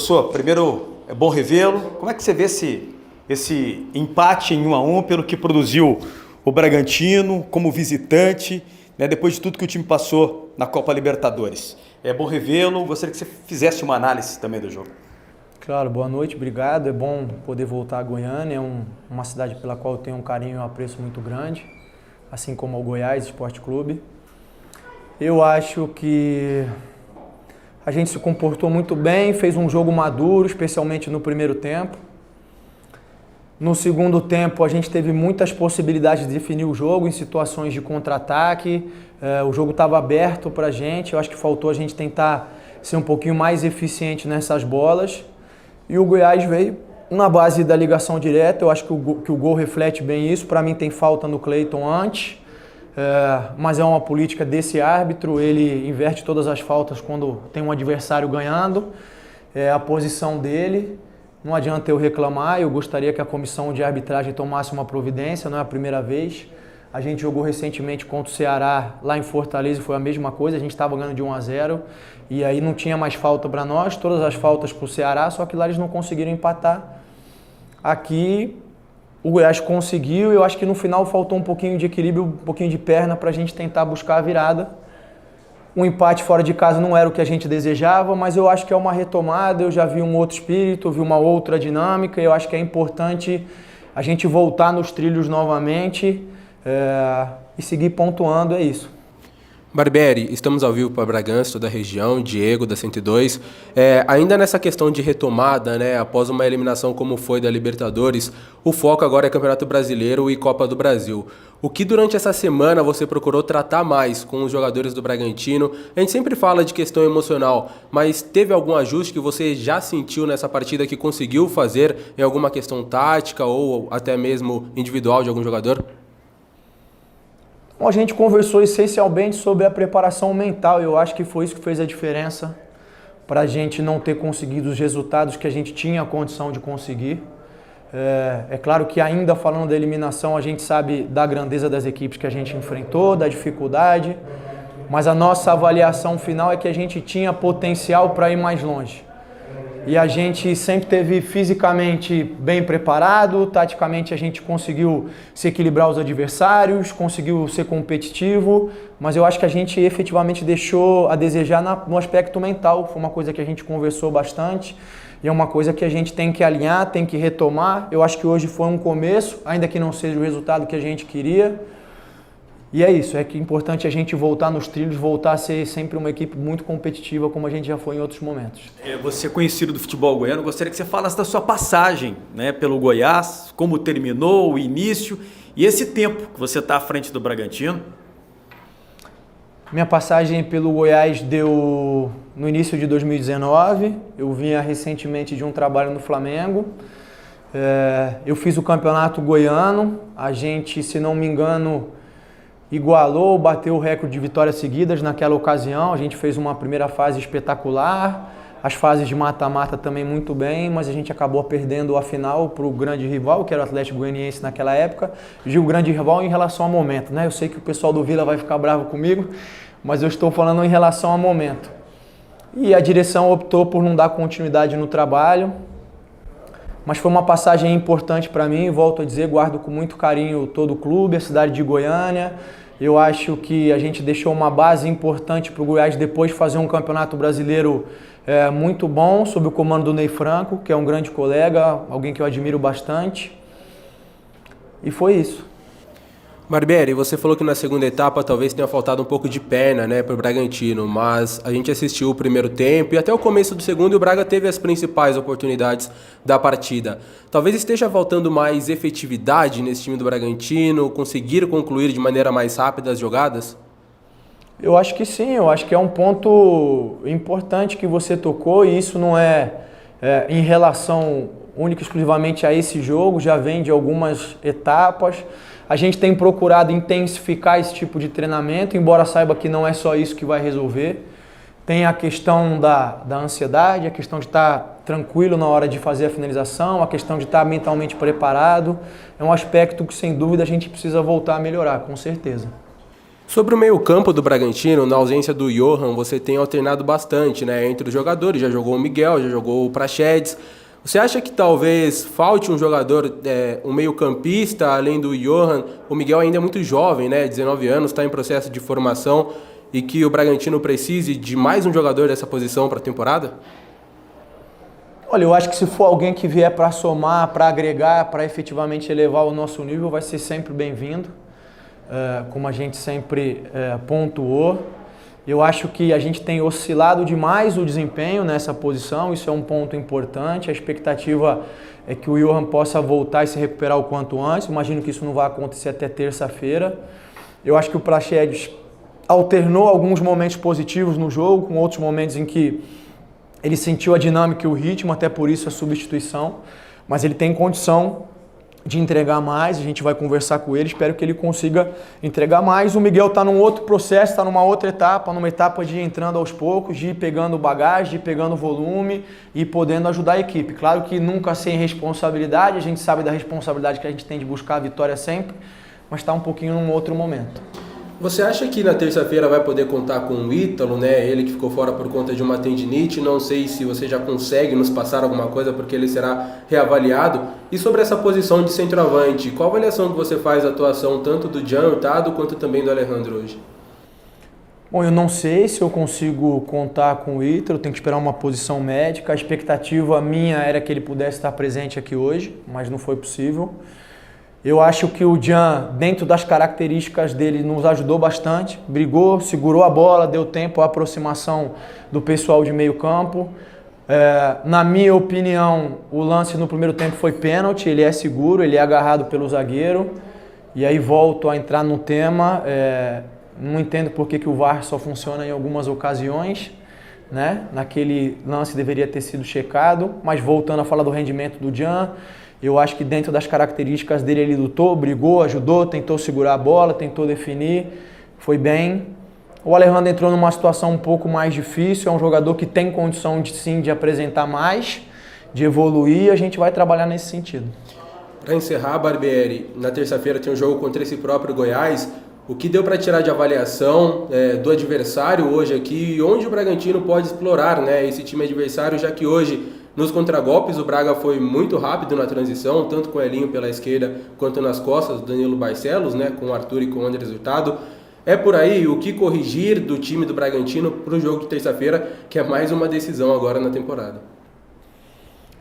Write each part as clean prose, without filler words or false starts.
Professor, primeiro é bom revê-lo. Como é que você vê esse empate em 1-1 pelo que produziu o Bragantino como visitante, né, depois de tudo que o time passou na Copa Libertadores? É bom revê-lo. Gostaria que você fizesse uma análise também do jogo. Claro, boa noite, obrigado. É bom poder voltar a Goiânia, é uma cidade pela qual eu tenho um carinho e um apreço muito grande, assim como o Goiás Esporte Clube. Eu acho que a gente se comportou muito bem, fez um jogo maduro, especialmente no primeiro tempo. No segundo tempo, a gente teve muitas possibilidades de definir o jogo em situações de contra-ataque. O jogo estava aberto para a gente, eu acho que faltou a gente tentar ser um pouquinho mais eficiente nessas bolas. E o Goiás veio na base da ligação direta, eu acho que o gol reflete bem isso. Para mim tem falta no Cleiton antes, mas é uma política desse árbitro, ele inverte todas as faltas quando tem um adversário ganhando, é a posição dele. Não adianta eu reclamar, eu gostaria que a comissão de arbitragem tomasse uma providência, não é a primeira vez. A gente jogou recentemente contra o Ceará lá em Fortaleza e foi a mesma coisa, a gente estava ganhando de 1-0 e aí não tinha mais falta para nós, todas as faltas para o Ceará, só que lá eles não conseguiram empatar. Aqui o Goiás conseguiu, eu acho que no final faltou um pouquinho de equilíbrio, um pouquinho de perna para a gente tentar buscar a virada. O empate fora de casa não era o que a gente desejava, mas eu acho que é uma retomada, eu já vi um outro espírito, vi uma outra dinâmica, eu acho que é importante a gente voltar nos trilhos novamente e seguir pontuando, é isso. Barbieri, estamos ao vivo para Bragança, toda a região, Diego da 102. Ainda nessa questão de retomada, né, após uma eliminação como foi da Libertadores, o foco agora é Campeonato Brasileiro e Copa do Brasil. O que durante essa semana você procurou tratar mais com os jogadores do Bragantino? A gente sempre fala de questão emocional, mas teve algum ajuste que você já sentiu nessa partida que conseguiu fazer em alguma questão tática ou até mesmo individual de algum jogador? A gente conversou essencialmente sobre a preparação mental, eu acho que foi isso que fez a diferença para a gente não ter conseguido os resultados que a gente tinha a condição de conseguir. É claro que ainda falando da eliminação, a gente sabe da grandeza das equipes que a gente enfrentou, da dificuldade, mas a nossa avaliação final é que a gente tinha potencial para ir mais longe. E a gente sempre teve fisicamente bem preparado, taticamente a gente conseguiu se equilibrar os adversários, conseguiu ser competitivo, mas eu acho que a gente efetivamente deixou a desejar no aspecto mental. Foi uma coisa que a gente conversou bastante e é uma coisa que a gente tem que alinhar, tem que retomar. Eu acho que hoje foi um começo, ainda que não seja o resultado que a gente queria. E é isso, é que é importante a gente voltar nos trilhos, voltar a ser sempre uma equipe muito competitiva, como a gente já foi em outros momentos. Você é conhecido do futebol goiano, gostaria que você falasse da sua passagem, né, pelo Goiás, como terminou, o início e esse tempo que você está à frente do Bragantino. Minha passagem pelo Goiás deu no início de 2019, eu vinha recentemente de um trabalho no Flamengo. Eu fiz o campeonato goiano, a gente, se não me engano, igualou, bateu o recorde de vitórias seguidas naquela ocasião. A gente fez uma primeira fase espetacular, as fases de mata-mata também muito bem, mas a gente acabou perdendo a final para o grande rival, que era o Atlético Goianiense naquela época. Digo grande rival em relação ao momento, né? Eu sei que o pessoal do Vila vai ficar bravo comigo, mas eu estou falando em relação ao momento. E a direção optou por não dar continuidade no trabalho, mas foi uma passagem importante para mim, volto a dizer, guardo com muito carinho todo o clube, a cidade de Goiânia. Eu acho que a gente deixou uma base importante para o Goiás depois fazer um campeonato brasileiro muito bom, sob o comando do Ney Franco, que é um grande colega, alguém que eu admiro bastante. E foi isso. Barbieri, você falou que na segunda etapa talvez tenha faltado um pouco de perna, né, para o Bragantino, mas a gente assistiu o primeiro tempo e até o começo do segundo e o Braga teve as principais oportunidades da partida. Talvez esteja faltando mais efetividade nesse time do Bragantino, conseguir concluir de maneira mais rápida as jogadas? Eu acho que sim, eu acho que é um ponto importante que você tocou e isso não é em relação única e exclusivamente a esse jogo, já vem de algumas etapas. A gente tem procurado intensificar esse tipo de treinamento, embora saiba que não é só isso que vai resolver. Tem a questão da ansiedade, a questão de estar tranquilo na hora de fazer a finalização, a questão de estar mentalmente preparado. É um aspecto que, sem dúvida, a gente precisa voltar a melhorar, com certeza. Sobre o meio-campo do Bragantino, na ausência do Johan, você tem alternado bastante, né? Entre os jogadores, já jogou o Miguel, já jogou o Praxedes. Você acha que talvez falte um jogador, um meio-campista, além do Johan? O Miguel ainda é muito jovem, né? 19 anos, está em processo de formação, e que o Bragantino precise de mais um jogador dessa posição para a temporada? Olha, eu acho que se for alguém que vier para somar, para agregar, para efetivamente elevar o nosso nível, vai ser sempre bem-vindo. Como a gente sempre pontuou. Eu acho que a gente tem oscilado demais o desempenho nessa posição, isso é um ponto importante. A expectativa é que o Johan possa voltar e se recuperar o quanto antes. Imagino que isso não vai acontecer até terça-feira. Eu acho que o Praxedes alternou alguns momentos positivos no jogo, com outros momentos em que ele sentiu a dinâmica e o ritmo, até por isso a substituição. Mas ele tem condição de entregar mais, a gente vai conversar com ele, espero que ele consiga entregar mais. O Miguel está num outro processo, está numa outra etapa, numa etapa de ir entrando aos poucos, de ir pegando bagagem, de ir pegando volume e podendo ajudar a equipe. Claro que nunca sem responsabilidade, a gente sabe da responsabilidade que a gente tem de buscar a vitória sempre, mas está um pouquinho num outro momento. Você acha que na terça-feira vai poder contar com o Ítalo, né? Ele que ficou fora por conta de uma tendinite. Não sei se você já consegue nos passar alguma coisa, porque ele será reavaliado. E sobre essa posição de centroavante, qual a avaliação que você faz da atuação tanto do Jean Hurtado quanto também do Alejandro hoje? Bom, eu não sei se eu consigo contar com o Ítalo, tenho que esperar uma posição médica. A expectativa minha era que ele pudesse estar presente aqui hoje, mas não foi possível. Eu acho que o Jean, dentro das características dele, nos ajudou bastante. Brigou, segurou a bola, deu tempo à aproximação do pessoal de meio campo. Na minha opinião, o lance no primeiro tempo foi pênalti, ele é seguro, ele é agarrado pelo zagueiro. E aí volto a entrar no tema, não entendo por que o VAR só funciona em algumas ocasiões, né? Naquele lance deveria ter sido checado, mas voltando a falar do rendimento do Jean, eu acho que dentro das características dele ele lutou, brigou, ajudou, tentou segurar a bola, tentou definir, foi bem. O Alejandro entrou numa situação um pouco mais difícil, é um jogador que tem condição de sim de apresentar mais, de evoluir, e a gente vai trabalhar nesse sentido. Para encerrar, Barbieri, na terça-feira tem um jogo contra esse próprio Goiás. O que deu para tirar de avaliação do adversário hoje aqui e onde o Bragantino pode explorar, né, esse time adversário, já que hoje nos contragolpes o Braga foi muito rápido na transição, tanto com o Elinho pela esquerda quanto nas costas do Danilo Barcelos, né, com o Arthur e com o André Hurtado. É por aí o que corrigir do time do Bragantino para o jogo de terça-feira, que é mais uma decisão agora na temporada.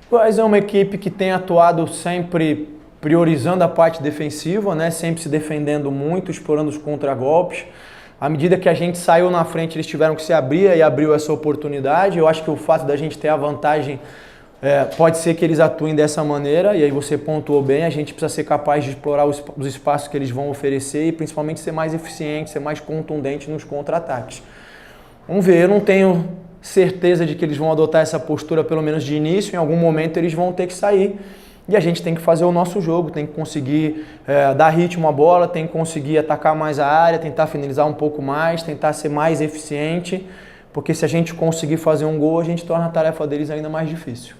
Goiás é uma equipe que tem atuado sempre priorizando a parte defensiva, né? Sempre se defendendo muito, explorando os contragolpes. À medida que a gente saiu na frente, eles tiveram que se abrir e abriu essa oportunidade. Eu acho que o fato da gente ter a vantagem pode ser que eles atuem dessa maneira, e aí você pontuou bem, a gente precisa ser capaz de explorar os espaços que eles vão oferecer e principalmente ser mais eficiente, ser mais contundente nos contra-ataques. Vamos ver, eu não tenho certeza de que eles vão adotar essa postura pelo menos de início, em algum momento eles vão ter que sair. E a gente tem que fazer o nosso jogo, tem que conseguir dar ritmo à bola, tem que conseguir atacar mais a área, tentar finalizar um pouco mais, tentar ser mais eficiente, porque se a gente conseguir fazer um gol, a gente torna a tarefa deles ainda mais difícil.